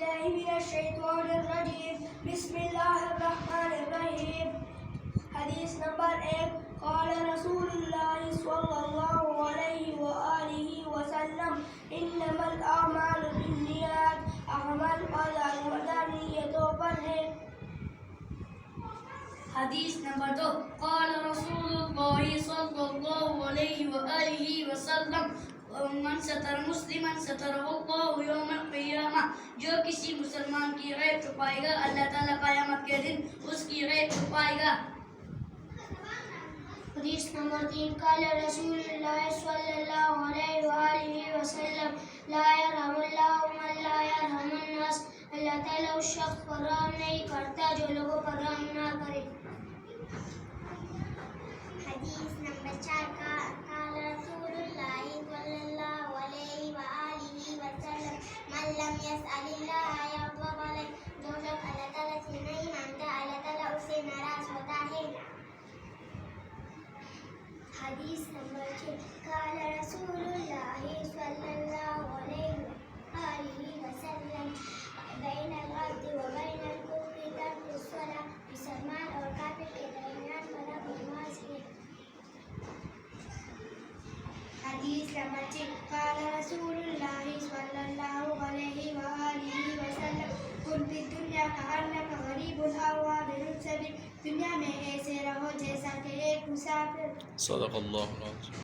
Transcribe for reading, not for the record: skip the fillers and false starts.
بالله من الشيطان الرجيم بسم الله الرحمن الرحيم حدیث نمبر 1 قال رسول اللہ صلی اللہ علیہ وآلہ وسلم انما الاعمال بالنیات اعمال کا نیتوں پر ہے. حدیث نمبر 2 قال رسول اللہ صلی اللہ علیہ وآلہ وسلم من ستر مسلما سترہ اللہ یوم القیامہ. جو کسی مسلمان کی عیب چھپائے گا اللہ تعالیٰ قیامت کے دن اس کی عیب چھپائے گا. حدیث نمبر 3 قال رسول اللہ صلی اللہ علیہ وآلہ وسلم لا يرحم اللہ من لا يرحم الناس. اللہ تعالیٰ اس شخص پر رحم نہیں کرتا جو لوگوں پر رحم نہ کرے. حدیث نمبر 4 قال رسول اللہ صلی اللہ علیہ وآلہ وسلم من لم يسأل اللہ یغضب علیہ. جو شخص اللہ تعالیٰ سے نہیں مانگتا اللہ تعالیٰ اس سے ناراض ہوتا ہے. حدیث نمبر 6 قال رسول اللہ صلی اللہ علیہ وآلہ وسلم بین العبد و بین الکفر ترک الصلاۃ. مسلمان اور کافر کے درمیان فرق نماز ہے. حدیث نمبر 6 قال رسول اللہ صلی اللہ علیہ وآلہ وسلم کن فی الدنیا کأنک غریب او عابر السبیل. دنیا میں ایسے رہو جیسا کہ ایک مسافر. صدق اللہ العظیم.